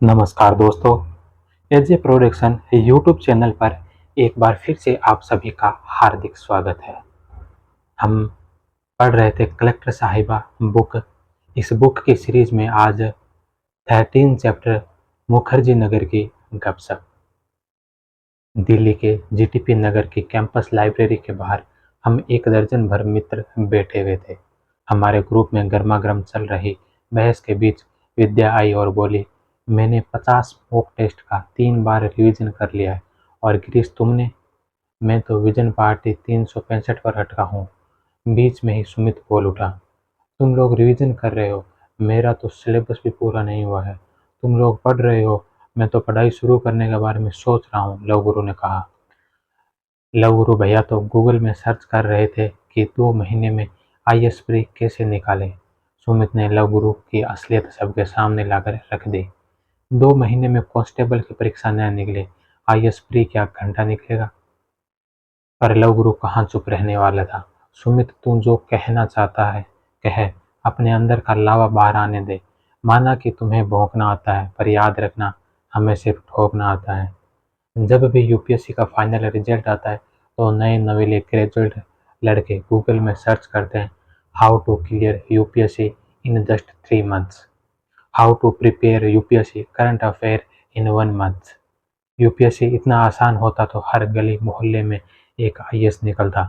नमस्कार दोस्तों। एजे production YouTube channel पर एक बार फिर से आप सभी का हार्दिक स्वागत है। हम पढ़ रहे थे कलेक्टर साहिबा बुक। इस बुक की सीरीज में आज 13 चैप्टर मुखर्जी नगर की गपशप। दिल्ली के जीटीपी नगर की कैंपस लाइब्रेरी के बाहर हम एक दर्जन भर मित्र बैठे हुए थे। हमारे ग्रुप में गर्मा गर्म चल रही बहस के बीच विद्या आई और बोली, मैंने 50 मॉक टेस्ट का 3 बार रिवीजन कर लिया है। और गिरीश तुमने? मैं तो विजन पार्टी 365 पर अटका हूँ। बीच में ही सुमित बोल उठा, तुम लोग रिवीजन कर रहे हो, मेरा तो सिलेबस भी पूरा नहीं हुआ है। तुम लोग पढ़ रहे हो, मैं तो पढ़ाई शुरू करने के बारे में सोच रहा हूँ, लव गुरु ने कहा। लव गुरु भैया तो गूगल में सर्च कर रहे थे कि 2 महीने में आईएएस प्री कैसे निकालें। सुमित ने लव गुरु की असलियत सबके सामने लाकर रख दी। 2 महीने में कांस्टेबल की परीक्षा न निकले, आईएएस प्री क्या घंटा निकलेगा? पर लव गुरु कहाँ चुप रहने वाला था। सुमित, तू जो कहना चाहता है कह, अपने अंदर का लावा बाहर आने दे। माना कि तुम्हें भौंकना आता है, पर याद रखना हमें सिर्फ ठोकना आता है। जब भी यूपीएससी का फाइनल रिजल्ट आता है तो नए नवेले ग्रेजुएट लड़के गूगल में सर्च करते हैं, how to clear UPSC in just 3 months, how to prepare UPSC current affair in 1 month. UPSC इतना आसान होता तो हर गली मोहल्ले में एक आईएएस निकलता।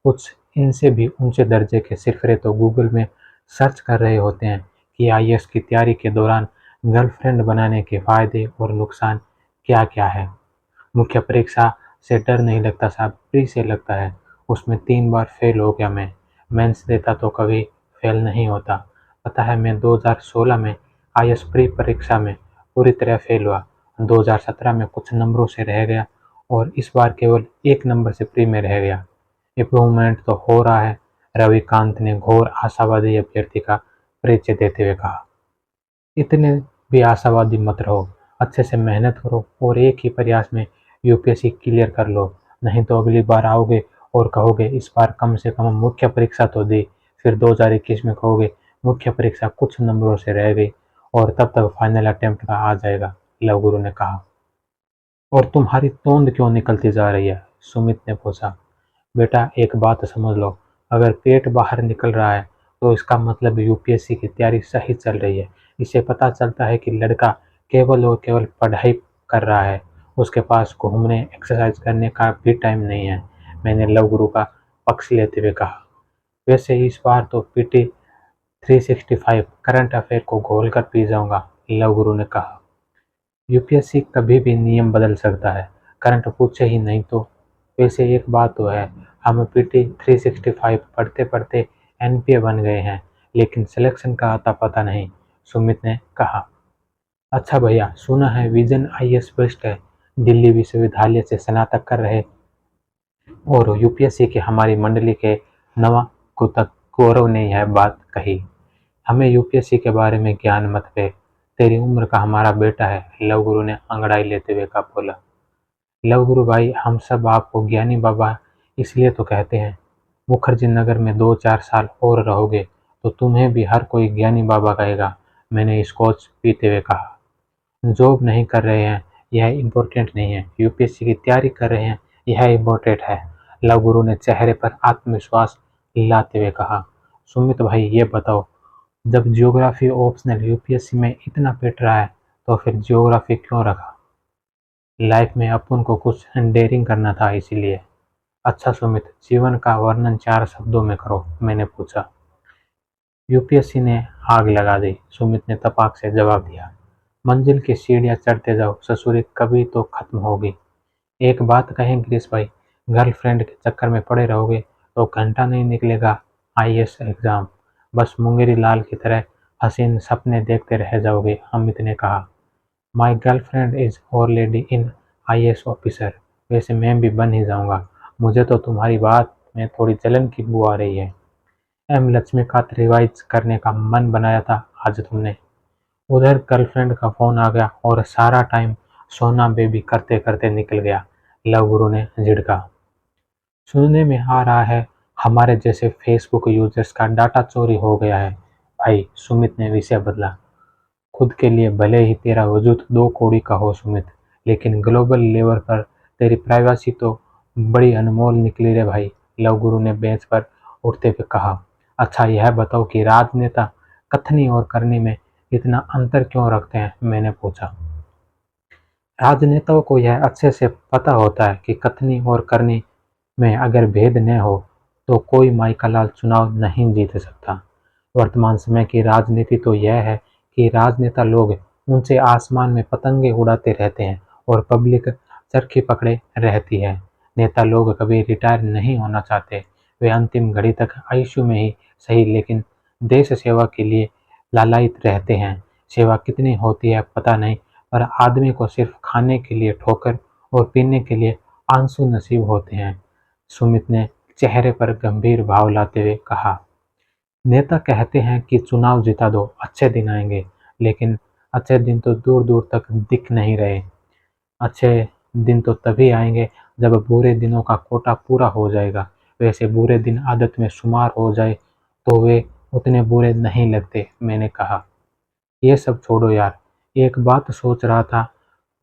कुछ इनसे भी ऊंचे दर्जे के सिरफिरे तो गूगल में सर्च कर रहे होते हैं कि आईएएस की तैयारी के दौरान गर्लफ्रेंड बनाने के फायदे और नुकसान क्या क्या है। मुख्य परीक्षा से डर नहीं लगता साहब, प्री से लगता है। उसमें 3 बार फेल हो गया मैं। मेंस देता तो कभी फेल नहीं होता। पता है, मैं 2016 में आईएएस प्री परीक्षा में पूरी तरह फेल हुआ। 2017 में कुछ नंबरों से रह गया और इस बार केवल 1 नंबर से प्री में रह गया। इम्प्रूवमेंट तो हो रहा है, रविकांत ने घोर आशावादी अभ्यर्थी का परिचय देते हुए कहा। इतने भी आशावादी मत रहो, अच्छे से मेहनत करो और एक ही प्रयास में यूपीएससी क्लियर कर लो। नहीं तो अगली बार आओगे और कहोगे इस बार कम से कम मुख्य परीक्षा तो दी, फिर 2021 में कहोगे मुख्य परीक्षा कुछ नंबरों से रह गई और तब तक फाइनल अटेम्प्ट का आ जाएगा, लव गुरु ने कहा। और तुम्हारी तोंद क्यों निकलती जा रही है? सुमित ने पूछा। बेटा एक बात समझ लो, अगर पेट बाहर निकल रहा है तो इसका मतलब यूपीएससी की तैयारी सही चल रही है। इससे पता चलता है कि लड़का केवल और केवल पढ़ाई कर रहा है, उसके पास घूमने एक्सरसाइज करने का भी टाइम नहीं है, मैंने लव गुरु का पक्ष लेते हुए कहा। वैसे इस बार तो पीटी 365 करंट अफेयर को घोल कर पी जाऊंगा, लव गुरु ने कहा। यूपीएससी कभी भी नियम बदल सकता है, करंट पूछे ही नहीं तो। वैसे एक बात तो है, हम पीटी 365 पढ़ते पढ़ते एनपीए बन गए हैं, लेकिन सिलेक्शन का आता पता नहीं, सुमित ने कहा। अच्छा भैया, सुना है विजन आईएएस बेस्ट है, दिल्ली विश्वविद्यालय से स्नातक कर रहे और यूपीएससी की हमारी मंडली के नवा कुतक गौरव ने यह बात कही। हमें यूपीएससी के बारे में ज्ञान मत दे, तेरी उम्र का हमारा बेटा है, लव गुरु ने अंगड़ाई लेते हुए कहा। बोला, लव गुरु भाई, हम सब आपको ज्ञानी बाबा इसलिए तो कहते हैं। मुखर्जी नगर में 2-4 साल और रहोगे तो तुम्हें भी हर कोई ज्ञानी बाबा कहेगा, मैंने स्कॉच पीते हुए कहा। जॉब नहीं कर रहे हैं यह इम्पोर्टेंट नहीं है, यूपीएससी की तैयारी कर रहे हैं यह इम्पोर्टेंट है, लव गुरु ने चेहरे पर आत्मविश्वास लाते हुए कहा। सुमित भाई ये बताओ, जब जियोग्राफी ऑप्शनल यूपीएससी में इतना पिट रहा है तो फिर जियोग्राफी क्यों रखा? लाइफ में अपन को कुछ डेयरिंग करना था इसीलिए। अच्छा सुमित, जीवन का वर्णन 4 शब्दों में करो, मैंने पूछा। यूपीएससी ने आग लगा दी, सुमित ने तपाक से जवाब दिया। मंजिल की सीढ़ियां चढ़ते जाओ, ससुरी कभी तो खत्म होगी। एक बात कहें गिरीश भाई, गर्लफ्रेंड के चक्कर में पड़े रहोगे तो घंटा नहीं निकलेगा आईएएस एग्जाम, बस मुंगेरी लाल की तरह हसीन सपने देखते रह जाओगे, अमित ने कहा। My girlfriend is already in IAS officer, वैसे मैं भी बन ही जाऊंगा। मुझे तो तुम्हारी बात में थोड़ी जलन की बू आ रही है। एम लक्ष्मीकांत रिवाइज करने का मन बनाया था आज तुमने। उधर गर्लफ्रेंड का फोन आ गया और सारा टाइम सोना बेबी करते करते निकल गया, लव गुरु ने झिड़का। सुनने में आ रहा है हमारे जैसे फेसबुक यूजर्स का डाटा चोरी हो गया है भाई, सुमित ने विषय बदला। खुद के लिए भले ही तेरा वजूद 2 कौड़ी का हो सुमित, लेकिन ग्लोबल लेवल पर तेरी प्राइवेसी तो बड़ी अनमोल निकली रे भाई। लव गुरु ने बेंच पर उठते हुए कहा। अच्छा यह बताओ कि राजनेता कथनी और करनी में इतना अंतर क्यों रखते हैं, मैंने पूछा। राजनेताओं को यह अच्छे से पता होता है कि कथनी और करनी में अगर भेद न हो तो कोई माई का लाल चुनाव नहीं जीत सकता। वर्तमान समय की राजनीति तो यह है कि राजनेता लोग ऊंचे आसमान में पतंगे उड़ाते रहते हैं और पब्लिक चरखी पकड़े रहती है। नेता लोग कभी रिटायर नहीं होना चाहते, वे अंतिम घड़ी तक आईसीयू में ही सही लेकिन देश सेवा के लिए लालायित रहते हैं। सेवा कितनी होती है पता नहीं, पर आदमी को सिर्फ खाने के लिए ठोकर और पीने के लिए आंसू नसीब होते हैं। सुमित ने चेहरे पर गंभीर भाव लाते हुए कहा। नेता कहते हैं कि चुनाव जिता दो, अच्छे दिन आएंगे, लेकिन अच्छे दिन तो दूर दूर तक दिख नहीं रहे। अच्छे दिन तो तभी आएंगे जब बुरे दिनों का कोटा पूरा हो जाएगा। वैसे बुरे दिन आदत में शुमार हो जाए तो वे उतने बुरे नहीं लगते, मैंने कहा। ये सब छोड़ो यार, एक बात सोच रहा था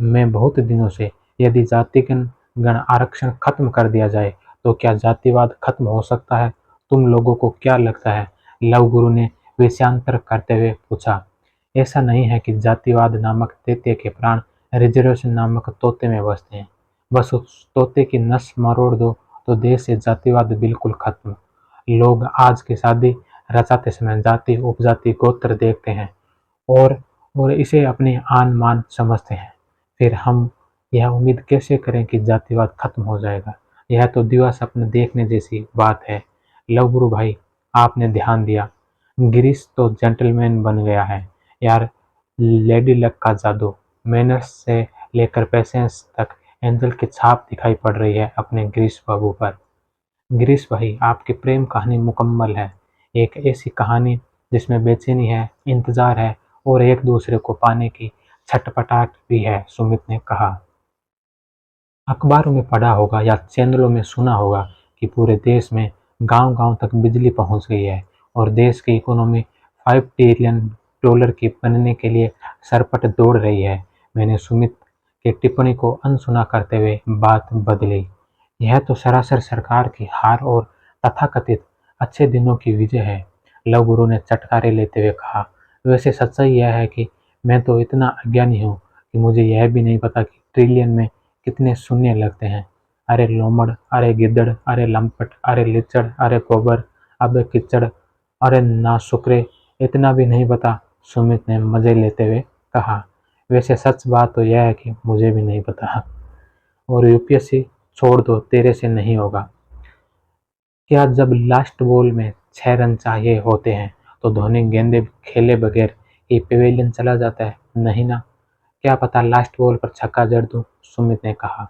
मैं बहुत दिनों से, यदि जातिगण गण आरक्षण खत्म कर दिया जाए तो क्या जातिवाद खत्म हो सकता है? तुम लोगों को क्या लगता है? लव गुरु ने विषयांतर करते हुए पूछा। ऐसा नहीं है कि जातिवाद नामक तैत्य के प्राण रिजर्वेशन नामक तोते में बसते हैं। बस उस तोते की नस मरोड़ दो तो देश से जातिवाद बिल्कुल खत्म। लोग आज की शादी रचाते समय जाति उपजाति गोत्र देखते हैं और इसे अपनी आन मान समझते हैं। फिर हम यह उम्मीद कैसे करें कि जातिवाद खत्म हो जाएगा? यह तो दिवा स्वप्न देखने जैसी बात है। लव गुरु भाई, आपने ध्यान दिया, गिरीश तो जेंटलमैन बन गया है यार। लेडी लक का जादू, मैनर्स से लेकर पैसेंस तक एंजल की छाप दिखाई पड़ रही है अपने गिरीश बाबू पर। गिरीश भाई, आपकी प्रेम कहानी मुकम्मल है, एक ऐसी कहानी जिसमें बेचैनी है, इंतजार है और एक दूसरे को पाने की छटपटाहट भी है, सुमित ने कहा। अखबारों में पढ़ा होगा या चैनलों में सुना होगा कि पूरे देश में गांव-गांव तक बिजली पहुंच गई है और देश की इकोनॉमी 5 ट्रिलियन डॉलर की बनने के लिए सरपट दौड़ रही है। मैंने सुमित की टिप्पणी को अनसुना करते हुए बात बदली। यह तो सरासर सरकार की हार और तथाकथित अच्छे दिनों की विजय है, लव गुरु ने चटकारे लेते हुए कहा। वैसे सच्चाई यह है कि मैं तो इतना अज्ञानी हूँ कि मुझे यह भी नहीं पता कि ट्रिलियन में कितने शून्य लगते हैं। अरे लोमड़, अरे गिद्दड़, अरे लंपट, अरे लिचड़, अरे गोबर, अबे किचड़, अरे नाशुक्रे, इतना भी नहीं पता, सुमित ने मजे लेते हुए कहा। वैसे सच बात तो यह है कि मुझे भी नहीं पता। और यूपीएससी छोड़ दो, तेरे से नहीं होगा। क्या जब लास्ट बॉल में 6 रन चाहिए होते हैं तो धोनी गेंदे खेले बगैर ही पवेलियन चला जाता है? नहीं ना। क्या पता लास्ट बॉल पर छक्का जड़ दूं, सुमित ने कहा।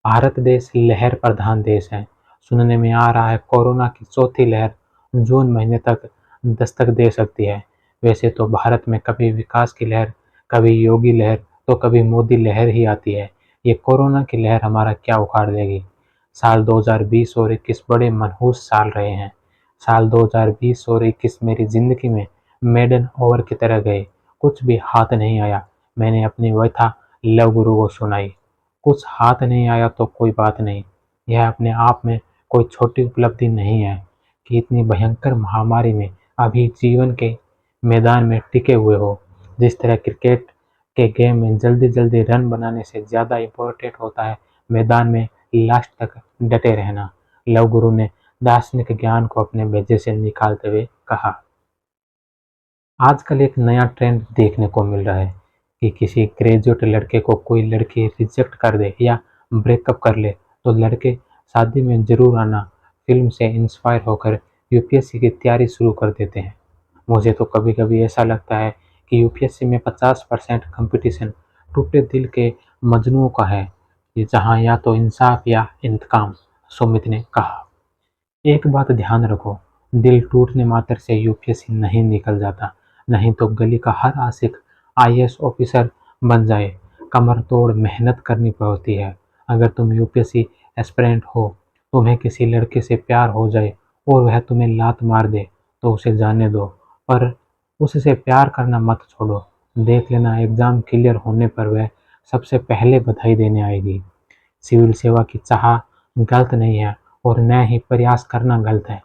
भारत देश लहर प्रधान देश है। सुनने में आ रहा है कोरोना की चौथी लहर जून महीने तक दस्तक दे सकती है। वैसे तो भारत में कभी विकास की लहर, कभी योगी लहर तो कभी मोदी लहर ही आती है। ये कोरोना की लहर हमारा क्या उखाड़ देगी? साल 2020 और 21 बड़े मनहूस साल रहे हैं। साल 2020 और 21 मेरी जिंदगी में मेडन ओवर की तरह गए। कुछ भी हाथ नहीं आया। मैंने अपनी व्यथा लव गुरु को सुनाई। कुछ हाथ नहीं आया तो कोई बात नहीं, यह अपने आप में कोई छोटी उपलब्धि नहीं है कि इतनी भयंकर महामारी में अभी जीवन के मैदान में टिके हुए हो। जिस तरह क्रिकेट के गेम में जल्दी जल्दी रन बनाने से ज़्यादा इम्पोर्टेंट होता है मैदान में लास्ट तक डटे रहना, लव गुरु ने दार्शनिक ज्ञान को अपने भेजे से निकालते हुए कहा। आजकल एक नया ट्रेंड देखने को मिल रहा है कि किसी ग्रेजुएट लड़के को कोई लड़की रिजेक्ट कर दे या ब्रेकअप कर ले तो लड़के शादी में जरूर आना फिल्म से इंस्पायर होकर यूपीएससी की तैयारी शुरू कर देते हैं। मुझे तो कभी कभी ऐसा लगता है कि यूपीएससी में 50% कंपटीशन टूटे दिल के मजनुओं का है, ये जहाँ या तो इंसाफ या इंतकाम, सुमित ने कहा। एक बात ध्यान रखो, दिल टूटने मात्र से यूपीएससी नहीं निकल जाता, नहीं तो गली का हर आशिक आईएएस ऑफिसर बन जाए। कमर तोड़ मेहनत करनी पड़ती है। अगर तुम यूपीएससी एस्पिरेंट हो, तुम्हें किसी लड़के से प्यार हो जाए और वह तुम्हें लात मार दे तो उसे जाने दो, पर उससे प्यार करना मत छोड़ो। देख लेना, एग्ज़ाम क्लियर होने पर वह सबसे पहले बधाई देने आएगी। सिविल सेवा की चाह गलत नहीं है और न ही प्रयास करना गलत है,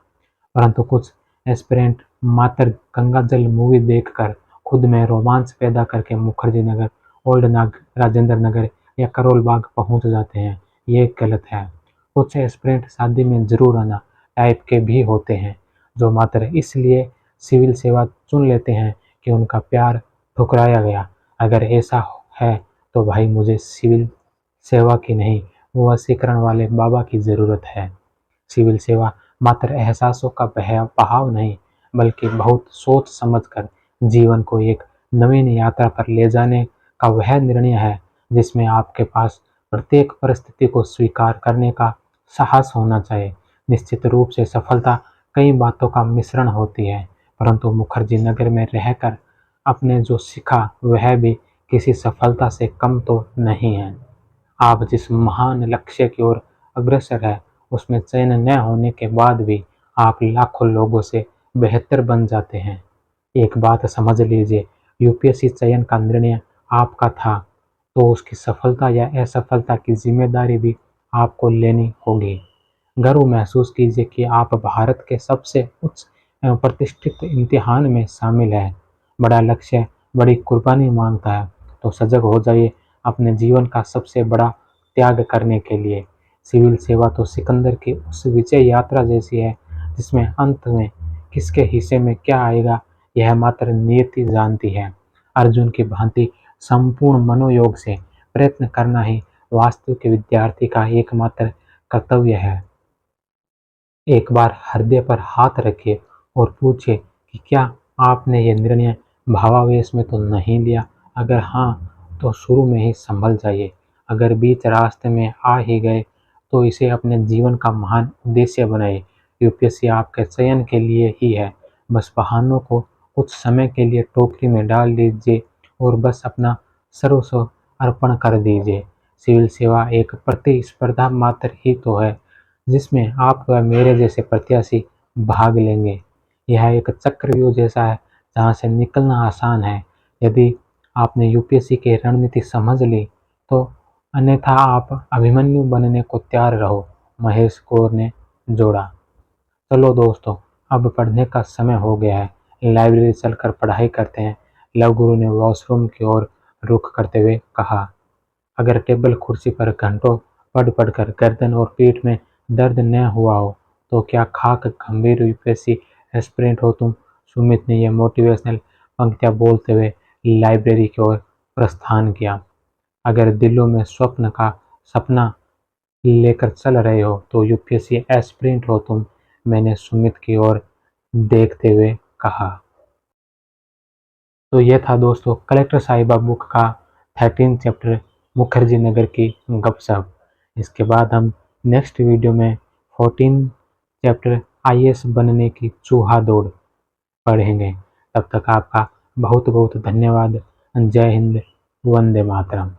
परंतु कुछ एस्पिरेंट मात्र गंगाजल मूवी देखकर खुद में रोमांच पैदा करके मुखर्जी नगर, ओल्ड नाग, राजेंद्र नगर या करोल बाग पहुंच जाते हैं। ये गलत है। कुछ एस्पिरेंट शादी में जरूर आना टाइप के भी होते हैं, जो मात्र इसलिए सिविल सेवा चुन लेते हैं कि उनका प्यार ठुकराया गया। अगर ऐसा है तो भाई मुझे सिविल सेवा की नहीं, वशीकरण वाले बाबा की ज़रूरत है। सिविल सेवा मात्र एहसासों का बहाव नहीं, बल्कि बहुत सोच समझकर जीवन को एक नवीन यात्रा पर ले जाने का वह निर्णय है, जिसमें आपके पास प्रत्येक परिस्थिति को स्वीकार करने का साहस होना चाहिए। निश्चित रूप से सफलता कई बातों का मिश्रण होती है, परंतु मुखर्जी नगर में रहकर आपने जो सीखा वह भी किसी सफलता से कम तो नहीं है। आप जिस महान लक्ष्य की ओर अग्रसर है, उसमें चयन न होने के बाद भी आप लाखों लोगों से बेहतर बन जाते हैं। एक बात समझ लीजिए, यूपीएससी चयन का निर्णय आपका था, तो उसकी सफलता या असफलता की जिम्मेदारी भी आपको लेनी होगी। गर्व महसूस कीजिए कि आप भारत के सबसे उच्च एवं प्रतिष्ठित इम्तिहान में शामिल हैं। बड़ा लक्ष्य बड़ी कुर्बानी मांगता है, तो सजग हो जाइए अपने जीवन का सबसे बड़ा त्याग करने के लिए। सिविल सेवा तो सिकंदर की उस विजय यात्रा जैसी है, जिसमें अंत में किसके हिस्से में क्या आएगा यह मात्र नियति जानती है। अर्जुन की भांति संपूर्ण मनोयोग से प्रयत्न करना ही वास्तविक विद्यार्थी का एकमात्र कर्तव्य है। एक बार हृदय पर हाथ रखिए और पूछिए कि क्या आपने ये निर्णय भावावेश में तो नहीं लिया। अगर हाँ, तो शुरू में ही संभल जाइए। अगर बीच रास्ते में आ ही गए, तो इसे अपने जीवन का महान उद्देश्य बनाइए। यूपीएससी आपके चयन के लिए ही है। बस बहानों को कुछ समय के लिए टोकरी में डाल दीजिए और बस अपना सर्वस्व अर्पण कर दीजिए। सिविल सेवा एक प्रतिस्पर्धा मात्र ही तो है, जिसमें आप व मेरे जैसे प्रत्याशी भाग लेंगे। यह एक चक्रव्यूह जैसा है, जहाँ से निकलना आसान है यदि आपने यूपीएससी की रणनीति समझ ली तो, अन्यथा आप अभिमन्यु बनने को तैयार रहो। महेश कौर ने जोड़ा। चलो दोस्तों, अब पढ़ने का समय हो गया है, लाइब्रेरी चलकर पढ़ाई करते हैं। लव गुरु ने वॉशरूम की ओर रुख करते हुए कहा। अगर टेबल कुर्सी पर घंटों पढ़ पढ़कर गर्दन और पीठ में दर्द न हुआ हो, तो क्या खाक गंभीर यूपीएससी एस्पिरेंट हो तुम। सुमित ने यह मोटिवेशनल पंक्तियां बोलते हुए लाइब्रेरी की ओर प्रस्थान किया। अगर दिलों में स्वप्न का सपना लेकर चल रहे हो, तो यूपीएससी एस्पिरेंट हो तुम, मैंने सुमित की ओर देखते हुए कहा। तो ये था दोस्तों कलेक्टर साहिबा बुक का 13 चैप्टर मुखर्जी नगर की गपशप। इसके बाद हम नेक्स्ट वीडियो में 14 चैप्टर आईएएस बनने की चूहा दौड़ पढ़ेंगे। तब तक आपका बहुत बहुत धन्यवाद। जय हिंद, वंदे मातरम।